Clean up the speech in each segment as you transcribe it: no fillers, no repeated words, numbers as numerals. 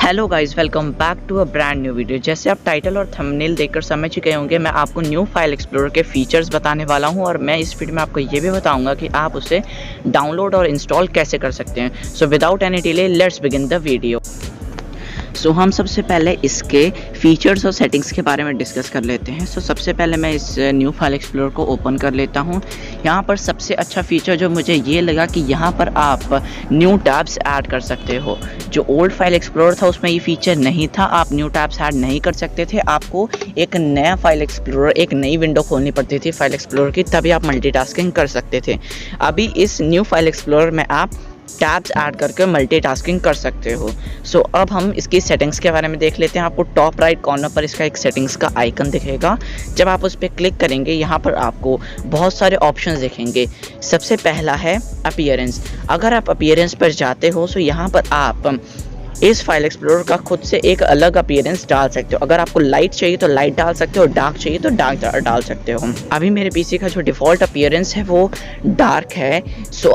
Hello guys, welcome back to a brand new video. जैसे आप title और thumbnail देखकर समझ चुके होंगे, मैं आपको न्यू फाइल एक्सप्लोरर के फीचर्स बताने वाला हूं और मैं इस वीडियो में आपको ये भी बताऊंगा कि आप उसे डाउनलोड और इंस्टॉल कैसे कर सकते हैं। So without any delay let's begin the video. हम सबसे पहले इसके फीचर्स और सेटिंग्स के बारे में डिस्कस कर लेते हैं। सबसे पहले मैं इस न्यू फाइल एक्सप्लोरर को ओपन कर लेता हूं। यहाँ पर सबसे अच्छा फीचर जो मुझे ये लगा कि यहाँ पर आप न्यू टैब्स ऐड कर सकते हो। जो ओल्ड फाइल एक्सप्लोरर था उसमें ये फीचर नहीं था, आप न्यू टैब्स ऐड नहीं कर सकते थे। आपको एक नया फाइल एक्सप्लोरर, एक नई विंडो खोलनी पड़ती थी फाइल एक्सप्लोरर की, तभी आप मल्टीटास्किंग कर सकते थे। अभी इस न्यू फाइल एक्सप्लोरर में आप टैब्स ऐड करके मल्टीटास्किंग कर सकते हो। अब हम इसकी सेटिंग्स के बारे में देख लेते हैं। आपको टॉप राइट कॉर्नर पर इसका एक सेटिंग्स का आइकन दिखेगा। जब आप उस पर क्लिक करेंगे, यहाँ पर आपको बहुत सारे ऑप्शंस दिखेंगे। सबसे पहला है अपीयरेंस। अगर आप अपीयरेंस पर जाते हो तो यहाँ पर आप इस फाइल एक्सप्लोरर का खुद से एक अलग अपीयरेंस डाल सकते हो। अगर आपको लाइट चाहिए तो लाइट डाल सकते हो, डार्क चाहिए तो डार्क डाल सकते हो। अभी मेरे पीसी का जो डिफ़ॉल्ट अपीयरेंस है वो डार्क है,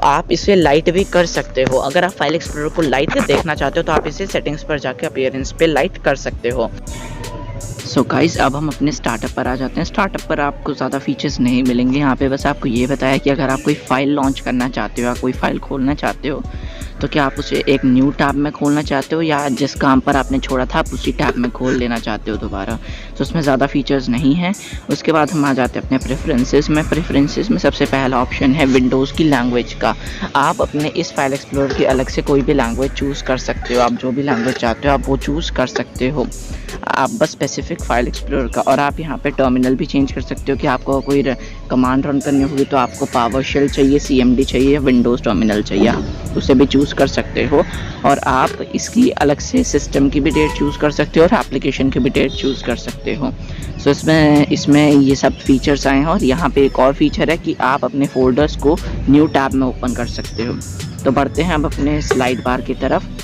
आप इसे लाइट भी कर सकते हो। अगर आप फाइल एक्सप्लोरर को लाइट में देखना चाहते हो तो आप इसे सेटिंग्स पर जाके अपीयरेंस पे लाइट कर सकते हो। गाइस, अब हम अपने स्टार्टअप पर आ जाते हैं। स्टार्टअप पर आपको ज़्यादा फीचर्स नहीं मिलेंगे। यहाँ पे बस आपको ये बताया कि अगर आप कोई फ़ाइल लॉन्च करना चाहते हो या कोई फ़ाइल खोलना चाहते हो तो क्या आप उसे एक न्यू टैब में खोलना चाहते हो या जिस काम पर आपने छोड़ा था आप उसी टैब में खोल लेना चाहते हो दोबारा। उसमें ज़्यादा फीचर्स नहीं हैं। उसके बाद हम आ जाते हैं अपने प्रेफरेंसेस में। प्रेफरेंसेस में सबसे पहला ऑप्शन है विंडोज़ की लैंग्वेज का। आप अपने इस फाइल एक्सप्लोरर की अलग से कोई भी लैंग्वेज चूज़ कर सकते हो। आप जो भी लैंग्वेज चाहते हो आप वो चूज़ कर सकते हो, आप बस स्पेसिफिक फाइल एक्सप्लोरर का। और आप यहाँ पे टर्मिनल भी चेंज कर सकते हो कि आपको कोई कमांड रन करनी होगी तो आपको पावर शेल चाहिए, CMD चाहिए या विंडोज़ टर्मिनल चाहिए, उसे भी चूज़ कर सकते हो। और आप इसकी अलग से सिस्टम की भी डेट चूज़ कर सकते हो और एप्लीकेशन की भी डेट चूज़ कर सकते हो। इसमें ये सब फीचर्स आए हैं। और यहाँ पे एक और फीचर है कि आप अपने फोल्डर्स को न्यू टैब में ओपन कर सकते हो। तो बढ़ते हैं अब अपने स्लाइड बार की तरफ।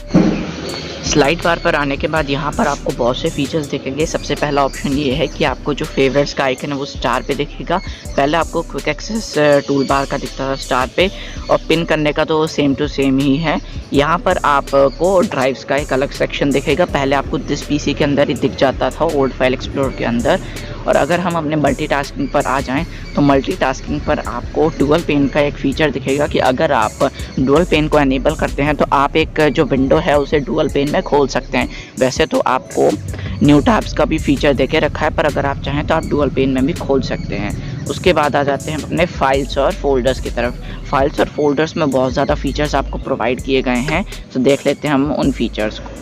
स्लाइड बार पर आने के बाद यहाँ पर आपको बहुत से फीचर्स दिखेंगे। सबसे पहला ऑप्शन ये है कि आपको जो फेवरेट्स का आइकन है वो स्टार पे दिखेगा। पहले आपको क्विक एक्सेस टूल बार का दिखता था स्टार पे, और पिन करने का तो सेम टू सेम ही है। यहाँ पर आपको ड्राइव्स का एक अलग सेक्शन दिखेगा। पहले आपको दिस PC के अंदर ही दिख जाता था, ओल्ड फाइल एक्सप्लोरर के अंदर। और अगर हम अपने मल्टीटास्किंग पर आ जाएं तो मल्टीटास्किंग पर आपको डुअल पेन का एक फ़ीचर दिखेगा कि अगर आप डुअल पेन को एनेबल करते हैं तो आप एक जो विंडो है उसे डुअल पेन में खोल सकते हैं। वैसे तो आपको न्यू टैब्स का भी फीचर देके रखा है, पर अगर आप चाहें तो आप डुअल पेन में भी खोल सकते हैं। उसके बाद आ जाते हैं अपने फाइल्स और फोल्डर्स की तरफ। फाइल्स और फोल्डर्स में बहुत ज़्यादा फीचर्स आपको प्रोवाइड किए गए हैं, तो देख लेते हैं हम उन फीचर्स को।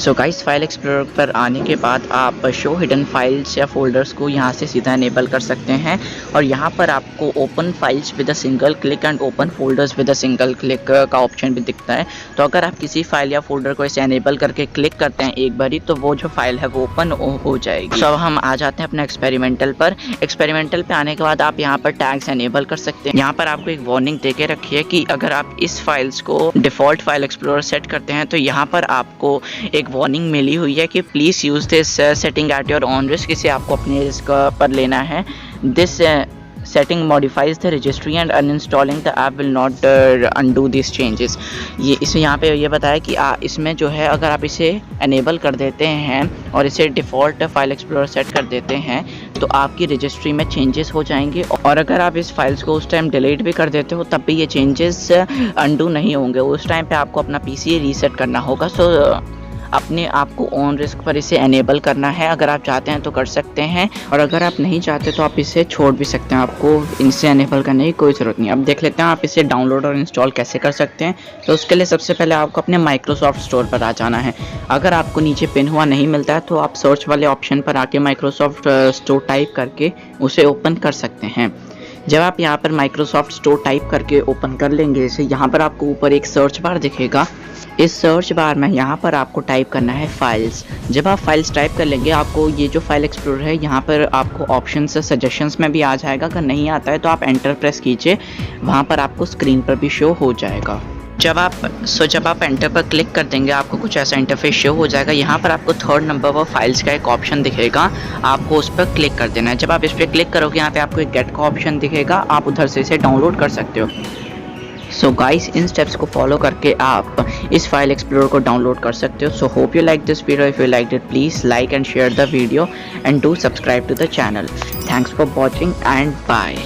गाइस, फाइल एक्सप्लोरर पर आने के बाद आप शो हिडन फाइल्स या फोल्डर्स को यहाँ से सीधा इनेबल कर सकते हैं। और यहाँ पर आपको open files with a single click and open folders with a single click का ऑप्शन भी दिखता है। तो अगर आप किसी फाइल या फोल्डर को ऐसे इनेबल करके क्लिक करते हैं एक बारी, तो वो जो फाइल है वो ओपन हो जाएगी। अब हम आ जाते हैं अपने एक्सपेरिमेंटल पर। एक्सपेरिमेंटल पे आने के बाद आप यहाँ पर टैग्स इनेबल कर सकते हैं। यहाँ पर आपको एक वार्निंग दे के रखी है कि अगर आप इस फाइल्स को डिफ़ॉल्ट फाइल एक्सप्लोरर सेट करते हैं तो यहाँ पर आपको एक वार्निंग मिली हुई है कि please use this setting at your own risk. इसे आपको अपने रिस्क पर लेना है। This setting modifies the registry and uninstalling the app will not undo this changes. इसे यहाँ पे ये बताया कि इसमें जो है अगर आप इसे एनेबल कर देते हैं और इसे डिफ़ॉल्ट फाइल एक्सप्लोरर सेट कर देते हैं तो आपकी रजिस्ट्री में चेंजेस हो जाएंगे। और अगर आप इस फाइल्स को उस टाइम डिलीट भी कर देते हो तब भी ये चेंजेस अनडू नहीं होंगे। उस टाइम पे आपको अपना PC रीसेट करना होगा। अपने आप को ऑन रिस्क पर इसे एनेबल करना है। अगर आप चाहते हैं तो कर सकते हैं, और अगर आप नहीं चाहते तो आप इसे छोड़ भी सकते हैं। आपको इनसे एनेबल करने की कोई ज़रूरत नहीं। अब देख लेते हैं आप इसे डाउनलोड और इंस्टॉल कैसे कर सकते हैं। तो उसके लिए सबसे पहले आपको अपने माइक्रोसॉफ्ट स्टोर पर आ जाना है। अगर आपको नीचे पिन हुआ नहीं मिलता है तो आप सर्च वाले ऑप्शन पर आके माइक्रोसॉफ्ट स्टोर टाइप करके उसे ओपन कर सकते हैं। जब आप यहाँ पर माइक्रोसॉफ्ट स्टोर टाइप करके ओपन कर लेंगे इसे, यहाँ पर आपको ऊपर एक सर्च बार दिखेगा। इस सर्च बार में यहाँ पर आपको टाइप करना है फाइल्स। जब आप फाइल्स टाइप कर लेंगे आपको ये जो फाइल एक्सप्लोरर है यहाँ पर आपको ऑप्शन से सजेशंस में भी आ जाएगा। अगर नहीं आता है तो आप एंटर प्रेस कीजिए, वहाँ पर आपको स्क्रीन पर भी शो हो जाएगा। जब आप एंटर पर क्लिक कर देंगे आपको कुछ ऐसा इंटरफेस शो हो जाएगा। यहाँ पर आपको थर्ड नंबर पर फाइल्स का एक ऑप्शन दिखेगा, आपको उस पर क्लिक कर देना है। जब आप इस पर क्लिक करोगे यहाँ पे आपको एक गेट का ऑप्शन दिखेगा, आप उधर से इसे डाउनलोड कर सकते हो। सो गाइस इन स्टेप्स को फॉलो करके आप इस फाइल एक्सप्लोरर को डाउनलोड कर सकते हो। So hope you like this video. If you like it please like and share the video and do subscribe to the channel. Thanks for watching and bye.